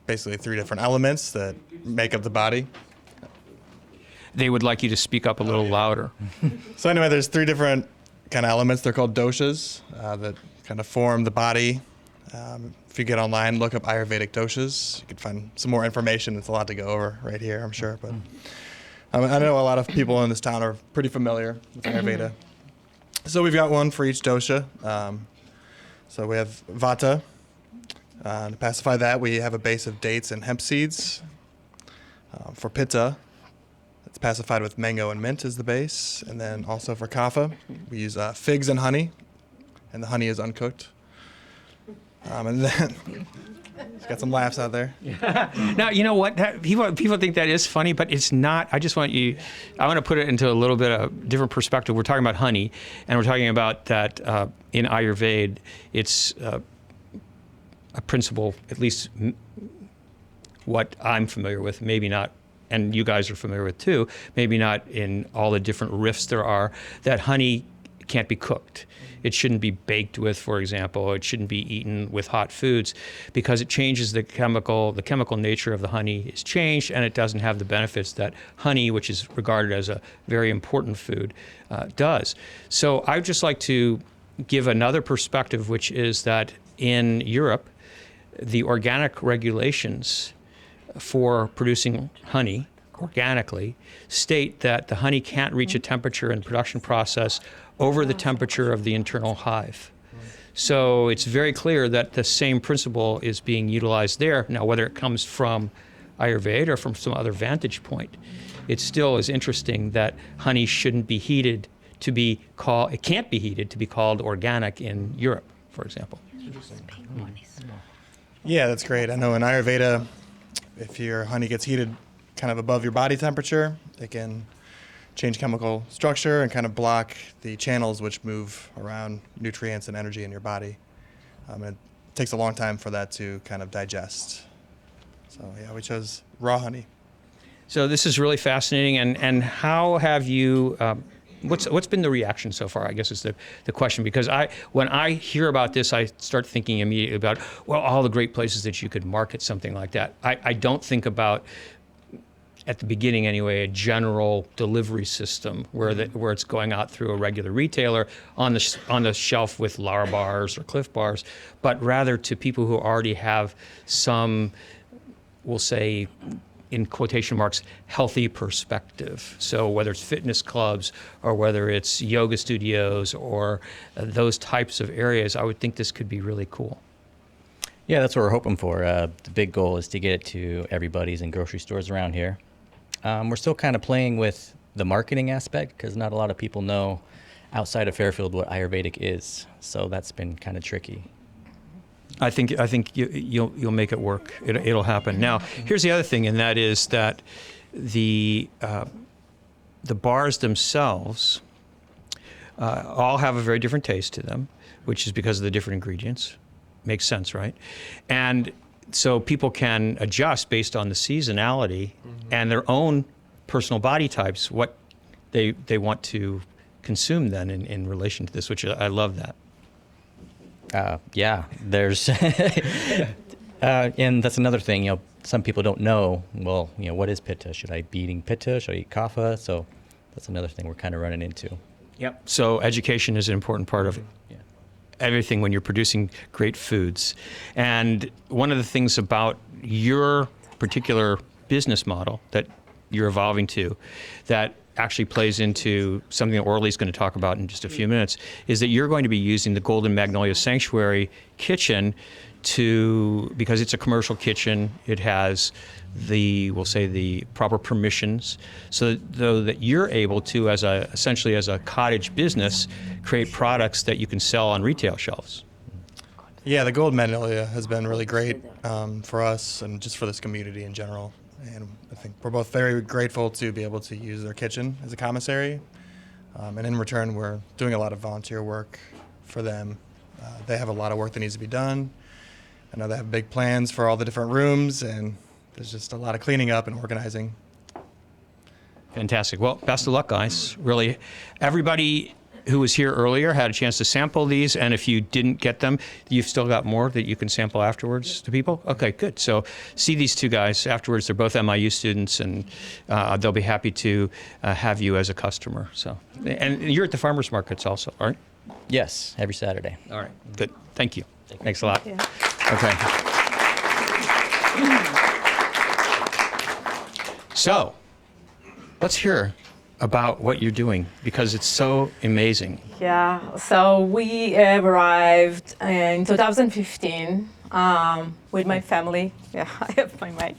basically 3 different elements that make up the body. They would like you to speak up a little louder. So anyway, there's 3 different kind of elements. They're called doshas that kind of form the body. If you get online, look up Ayurvedic doshas. You can find some more information. It's a lot to go over right here, I'm sure. But I know a lot of people in this town are pretty familiar with Ayurveda. So we've got one for each dosha. So we have vata. To pacify that, we have a base of dates and hemp seeds. For pitta, it's pacified with mango and mint as the base. And then also for kapha, we use figs and honey. And the honey is uncooked. And then, got some laughs out there. Now, you know what? People think that is funny, but it's not. I want to put it into a little bit of different perspective. We're talking about honey, and we're talking about that in Ayurveda, it's a principle, at least what I'm familiar with, maybe not, and you guys are familiar with too, maybe not in all the different riffs there are, that honey can't be cooked. It shouldn't be baked with, for example. It shouldn't be eaten with hot foods because it changes the chemical nature of the honey is changed, and it doesn't have the benefits that honey, which is regarded as a very important food, does. So I'd just like to give another perspective, which is that in Europe, the organic regulations for producing honey organically state that the honey can't reach a temperature in the production process over the temperature of the internal hive. So it's very clear that the same principle is being utilized there. Now, whether it comes from Ayurveda or from some other vantage point, it still is interesting that honey shouldn't be heated to be called, it can't be heated to be called organic in Europe, for example. Yeah, that's great. I know in Ayurveda, if your honey gets heated kind of above your body temperature, it can change chemical structure and kind of block the channels which move around nutrients and energy in your body. It takes a long time for that to kind of digest. So yeah, we chose raw honey. So this is really fascinating. And how have you, what's been the reaction so far, I guess is the question, because when I hear about this, I start thinking immediately about, well, all the great places that you could market something like that. I don't think about, at the beginning anyway, a general delivery system where it's going out through a regular retailer on the shelf with Lara bars or Cliff bars, but rather to people who already have some, we'll say, in quotation marks, healthy perspective. So whether it's fitness clubs or whether it's yoga studios or those types of areas, I would think this could be really cool. Yeah, that's what we're hoping for. The big goal is to get it to everybody's in grocery stores around here. We're still kind of playing with the marketing aspect because not a lot of people know outside of Fairfield what Ayurvedic is. So that's been kind of tricky. I think you'll make it work. It'll happen. Now, here's the other thing, and that is that the bars themselves all have a very different taste to them, which is because of the different ingredients. Makes sense, right? And so people can adjust based on the seasonality and their own personal body types, what they want to consume then in relation to this, which I love that. Yeah, there's, and that's another thing, some people don't know, well, what is pitta? Should I be eating pitta? Should I eat kapha? So that's another thing we're kind of running into. Yep. So education is an important part of it. Yeah. everything when you're producing great foods. And one of the things about your particular business model that you're evolving to, that actually plays into something that Ortly's going to talk about in just a few minutes, is that you're going to be using the Golden Magnolia Sanctuary kitchen because it's a commercial kitchen. It has we'll say the proper permissions, so that you're able to, essentially as a cottage business, create products that you can sell on retail shelves. Yeah, the Gold Magnolia has been really great for us and just for this community in general. And I think we're both very grateful to be able to use their kitchen as a commissary. And in return, we're doing a lot of volunteer work for them. They have a lot of work that needs to be done. I know they have big plans for all the different rooms, and there's just a lot of cleaning up and organizing. Fantastic. Well, best of luck, guys. Really, everybody who was here earlier had a chance to sample these, and if you didn't get them, you've still got more that you can sample afterwards to people? Okay, good. So see these two guys afterwards. They're both MIU students, and they'll be happy to have you as a customer. So, and you're at the farmers markets also, right? Yes, every Saturday. All right, good. Thank you. Thanks a lot. Yeah. Okay. So, let's hear about what you're doing, because it's so amazing. Yeah, so we arrived in 2015 with my family. Yeah, I have my mic.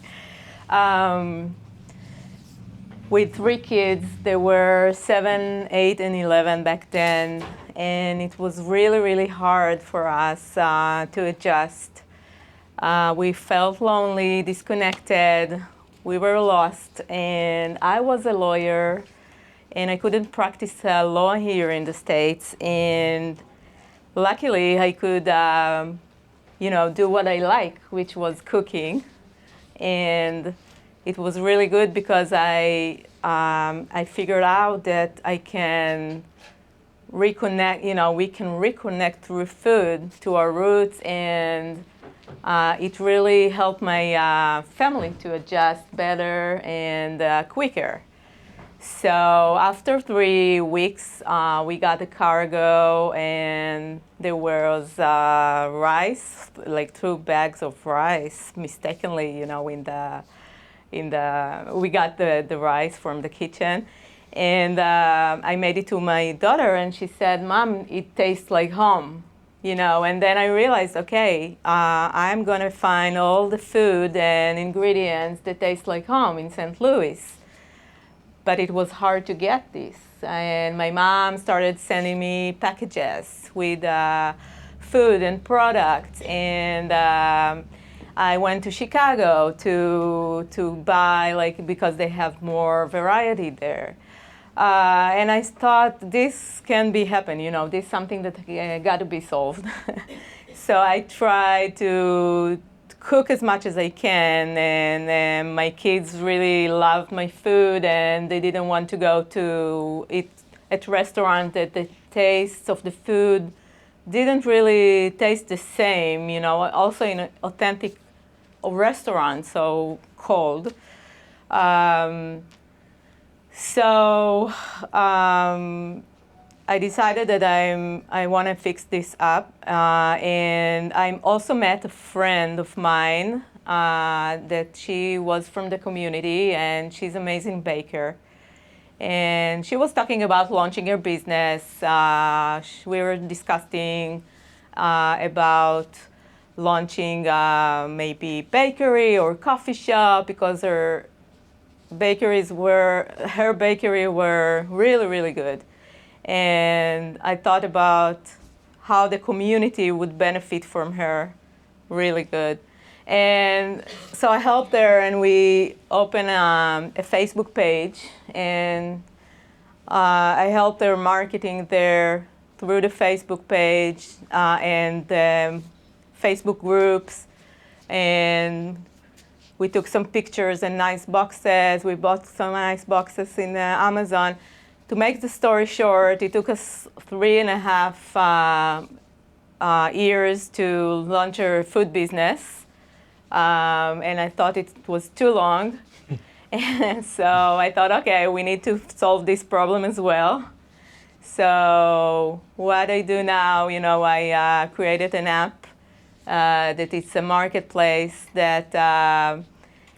With 3 kids. They were 7, 8, and 11 back then. And it was really, really hard for us to adjust. We felt lonely, disconnected. We were lost. And I was a lawyer, and I couldn't practice law here in the States. And luckily, I could, do what I like, which was cooking. And it was really good because I figured out that I can reconnect, we can reconnect through food to our roots, and it really helped my family to adjust better and quicker. So after 3 weeks, we got the cargo, and there was rice, like 2 bags of rice, mistakenly, we got the rice from the kitchen. And I made it to my daughter, and she said, "Mom, it tastes like home." And then I realized, okay, I'm gonna find all the food and ingredients that taste like home in St. Louis. But it was hard to get this. And my mom started sending me packages with food and products. And I went to Chicago to buy, because they have more variety there. And I thought this can be happen, this is something that got to be solved. So I tried to cook as much as I can, and my kids really loved my food, and they didn't want to go to eat at restaurant that the taste of the food didn't really taste the same, also in an authentic restaurant, so cold. So I decided that I want to fix this up, and I also met a friend of mine that she was from the community, and she's an amazing baker. And she was talking about launching her business. We were discussing about launching maybe bakery or coffee shop, because her bakery were really, really good. And I thought about how the community would benefit from her really good. And so I helped her, and we opened a Facebook page, and I helped her marketing there through the Facebook page and the Facebook groups. And we took some pictures and nice boxes. We bought some nice boxes in Amazon. To make the story short, it took us 3.5 years to launch our food business. And I thought it was too long. And so I thought, okay, we need to solve this problem as well. So what I do now, I created an app that it's a marketplace that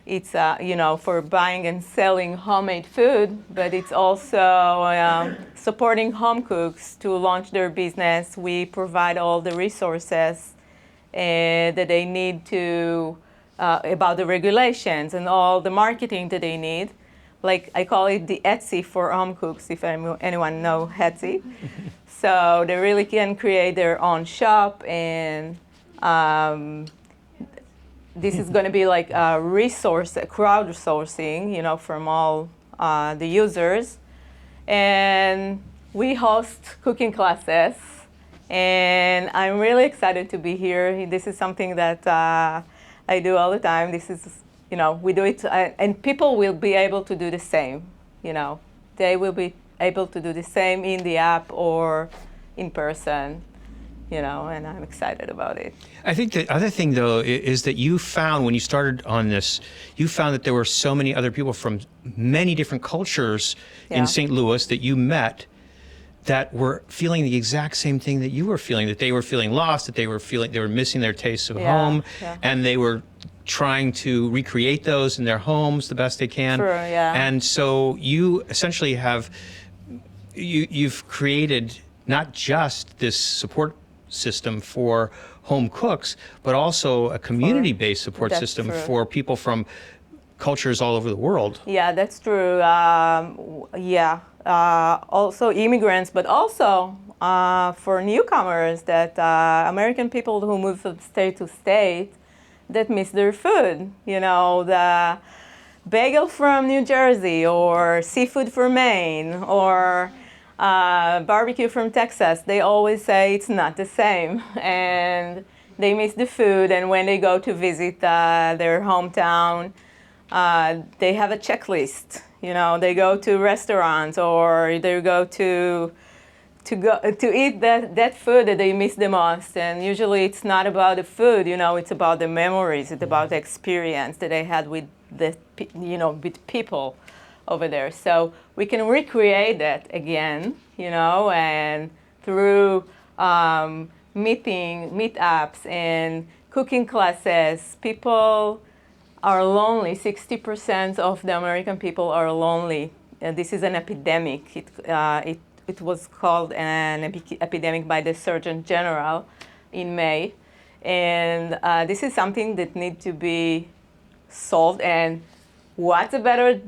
it's for buying and selling homemade food, but it's also supporting home cooks to launch their business. We provide all the resources that they need to about the regulations and all the marketing that they need. Like I call it the Etsy for home cooks, if anyone know Etsy. So they really can create their own shop, and this is going to be like a crowdsourcing, from all the users. And we host cooking classes, and I'm really excited to be here. This is something that I do all the time. This is, we do it, and people will be able to do the same. They will be able to do the same in the app or in person. And I'm excited about it. I think the other thing, though, is that you found when you started on this, you found that there were so many other people from many different cultures in St. Louis that you met that were feeling the exact same thing that you were feeling, that they were feeling lost, that they were missing their taste of home, and they were trying to recreate those in their homes the best they can. True, yeah. And so you essentially you've created not just this support system for home cooks, but also a community-based support system for people from cultures all over the world. Yeah, that's true. Also immigrants, but also for newcomers, that American people who move from state to state that miss their food. The bagel from New Jersey, or seafood from Maine, or barbecue from Texas. They always say it's not the same, and they miss the food. And when they go to visit their hometown, they have a checklist. They go to restaurants, or they go to eat that food that they miss the most. And usually it's not about the food, it's about the memories, it's about the experience that they had with with people over there. So we can recreate that again, and through meetups and cooking classes. People are lonely. 60% of the American people are lonely. This is an epidemic. It was called an epidemic by the Surgeon General in May. And this is something that needs to be solved. And what's a better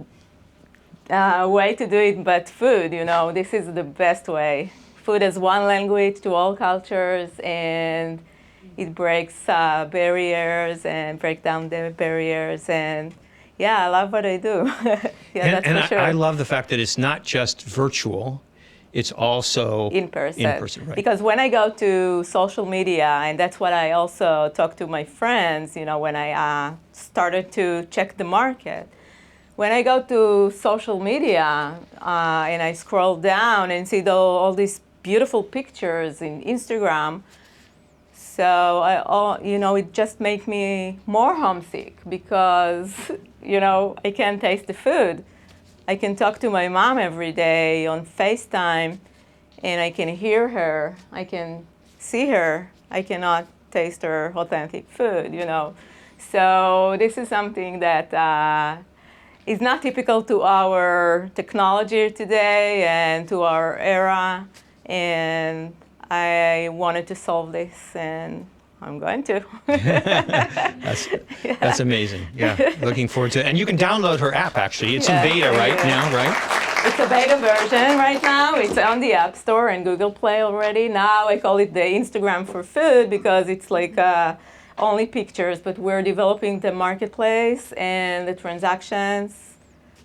way to do it but food? This is the best way. Food is one language to all cultures, and it breaks barriers and break down the barriers. And yeah, I love what I do. That's for sure. I love the fact that it's not just virtual. It's also in person. Right. Because when I go to social media, and that's what I also talk to my friends, when I started to check the market. When I go to social media and I scroll down and see all these beautiful pictures in Instagram, so it just makes me more homesick because, I can't taste the food. I can talk to my mom every day on FaceTime, and I can hear her, I can see her. I cannot taste her authentic food, So this is something that is not typical to our technology today and to our era. And I wanted to solve this, and I'm going to. That's amazing. Yeah, looking forward to it. And you can download her app, actually. It's in beta right now, right? It's a beta version right now. It's on the App Store and Google Play already. Now I call it the Instagram for food because it's like only pictures, but we're developing the marketplace and the transactions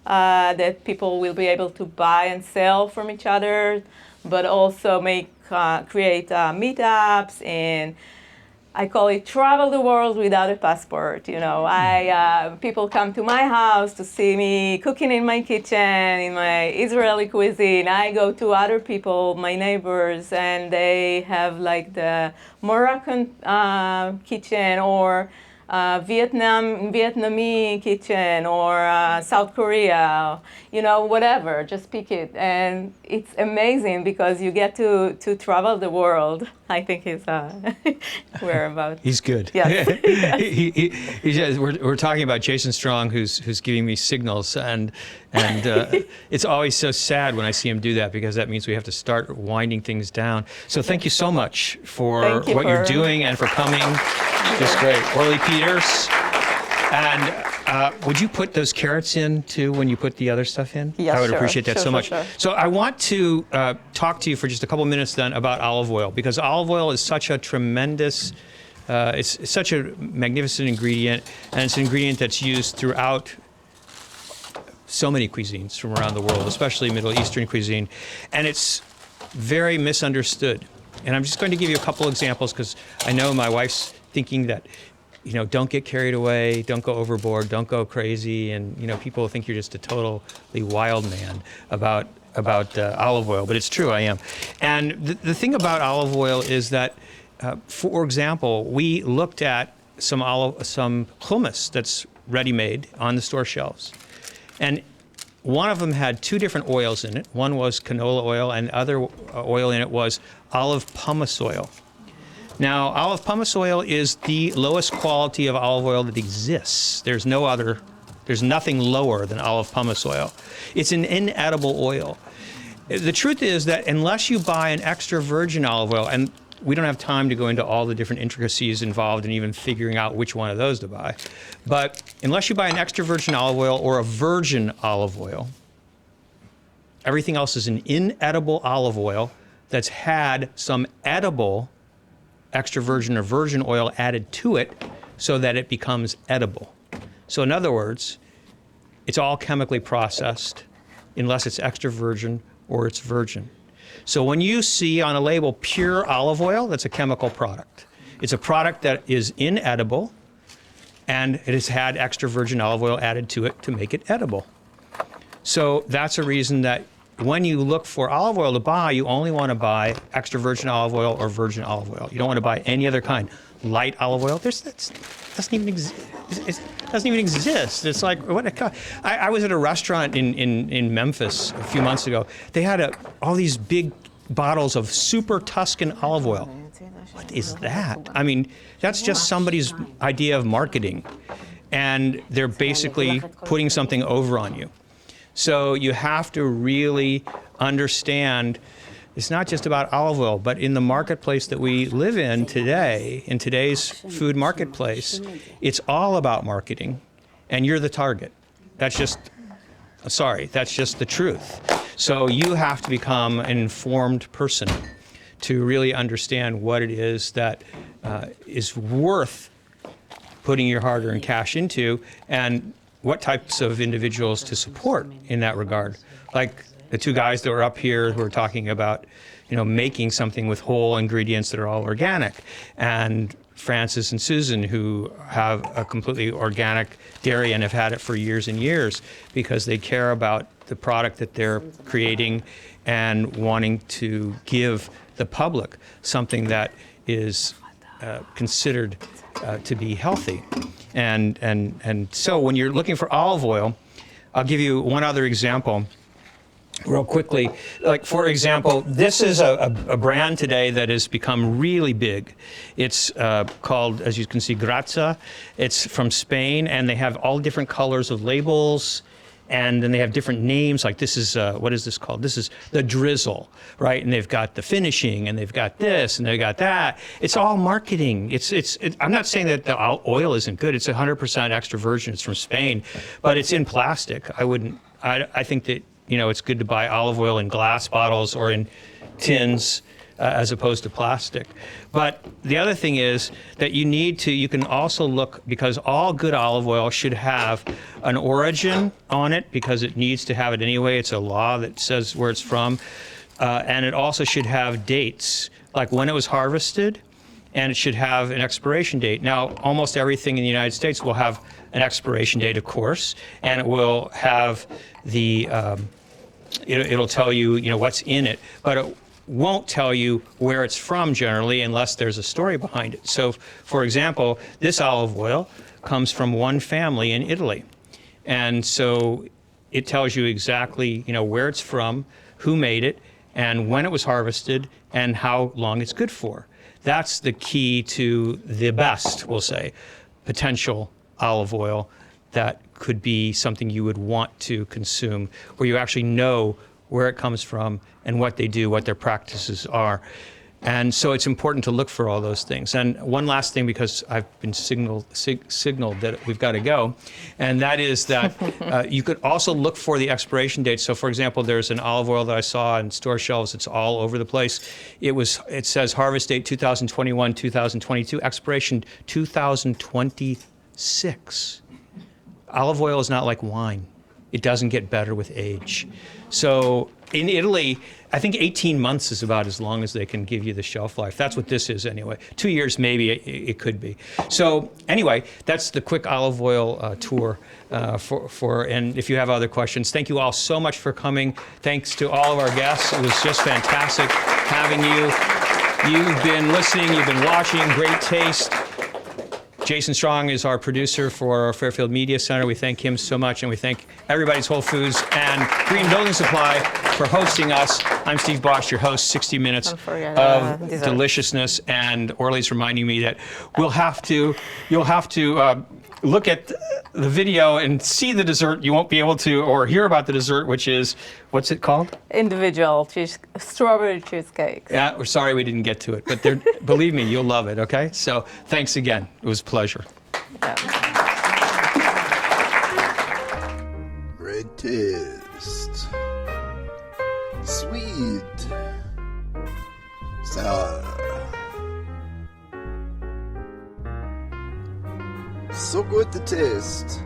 that people will be able to buy and sell from each other, but also create meetups, and I call it travel the world without a passport. People come to my house to see me cooking in my kitchen, in my Israeli cuisine. I go to other people, my neighbors, and they have like the Moroccan kitchen or Vietnamese kitchen or South Korea, whatever, just pick it. And it's amazing because you get to travel the world. I think we're about. He's good. Yes. We're talking about Jason Strong, who's giving me signals, and it's always so sad when I see him do that because that means we have to start winding things down. So thank you so much for what you're doing and for coming. It's great. Orly Peters. And would you put those carrots in too when you put the other stuff in? Yes, I would sure. appreciate that so much. Sure. So I want to talk to you for just a couple minutes then about olive oil, because olive oil is such a tremendous, it's such a magnificent ingredient, and it's an ingredient that's used throughout so many cuisines from around the world, especially Middle Eastern cuisine, and it's very misunderstood. And I'm just going to give you a couple examples because I know my wife's thinking that, don't get carried away, don't go overboard, don't go crazy, and people think you're just a totally wild man about olive oil, but it's true, I am. And the thing about olive oil is that, for example, we looked at some hummus that's ready-made on the store shelves, and one of them had two different oils in it. One was canola oil, and the other oil in it was olive pumice oil. Now, olive pumice oil is the lowest quality of olive oil that exists. There's nothing lower than olive pumice oil. It's an inedible oil. The truth is that unless you buy an extra virgin olive oil, and we don't have time to go into all the different intricacies involved in even figuring out which one of those to buy, but unless you buy an extra virgin olive oil or a virgin olive oil, everything else is an inedible olive oil that's had some edible extra virgin or virgin oil added to it so that it becomes edible. So in other words, it's all chemically processed unless it's extra virgin or it's virgin. So when you see on a label pure olive oil, that's a chemical product. It's a product that is inedible and it has had extra virgin olive oil added to it to make it edible. So that's a reason that when you look for olive oil to buy, you only want to buy extra virgin olive oil or virgin olive oil. You don't want to buy any other kind. Light olive oil, that doesn't even exist. It doesn't even exist. It's like, I was at a restaurant in Memphis a few months ago. They had all these big bottles of super Tuscan olive oil. What is that? I mean, that's just somebody's idea of marketing. And they're basically putting something over on you. So you have to really understand it's not just about olive oil, but in the marketplace that we live in today, in today's food marketplace, it's all about marketing, and you're the target. That's just the truth. So you have to become an informed person to really understand what it is that is worth putting your hard-earned cash into, and what types of individuals to support in that regard. Like the two guys that were up here who were talking about, making something with whole ingredients that are all organic, and Francis and Susan who have a completely organic dairy and have had it for years and years because they care about the product that they're creating and wanting to give the public something that is considered to be healthy. And so when you're looking for olive oil, I'll give you one other example real quickly. Like, for example, this is a brand today that has become really big. It's called, as you can see, Grazza. It's from Spain, and they have all different colors of labels. And then they have different names, like this is, what is this called? This is the drizzle, right? And they've got the finishing, and they've got this, and they've got that. It's all marketing. I'm not saying that the oil isn't good. It's 100% extra virgin. It's from Spain, but it's in plastic. I think that, it's good to buy olive oil in glass bottles or in tins as opposed to plastic. But the other thing is that you can also look, because all good olive oil should have an origin on it, because it needs to have it anyway. It's a law that says where it's from. And it also should have dates, like when it was harvested, and it should have an expiration date. Now, almost everything in the United States will have an expiration date, of course, and it will have the, it'll tell you, what's in it. But won't tell you where it's from generally unless there's a story behind it. So, for example, this olive oil comes from one family in Italy. And so it tells you exactly, where it's from, who made it, and when it was harvested, and how long it's good for. That's the key to the best, we'll say, potential olive oil that could be something you would want to consume, where you actually know where it comes from and what they do, what their practices are. And so it's important to look for all those things. And one last thing, because I've been signaled that we've got to go, and that is that you could also look for the expiration date. So, for example, there's an olive oil that I saw on store shelves. It's all over the place. It says harvest date 2021, 2022, expiration 2026. Olive oil is not like wine. It doesn't get better with age. So in Italy, I think 18 months is about as long as they can give you the shelf life. That's what this is anyway. 2 years, maybe it could be. So anyway, that's the quick olive oil tour and if you have other questions, thank you all so much for coming. Thanks to all of our guests. It was just fantastic having you. You've been listening, you've been watching, great taste. Jason Strong is our producer for our Fairfield Media Center. We thank him so much, and we thank everybody's Whole Foods and Green Building Supply for hosting us. I'm Steve Bosch, your host, 60 Minutes of Deliciousness, and Orly's reminding me that you'll have to look at the video and see the dessert. You won't be able to, or hear about the dessert, which is, what's it called? Individual strawberry cheesecakes. Yeah, we're sorry we didn't get to it, but believe me, you'll love it, okay? So thanks again. It was a pleasure. Yeah. Great taste. Sweet. Sour. So good to taste.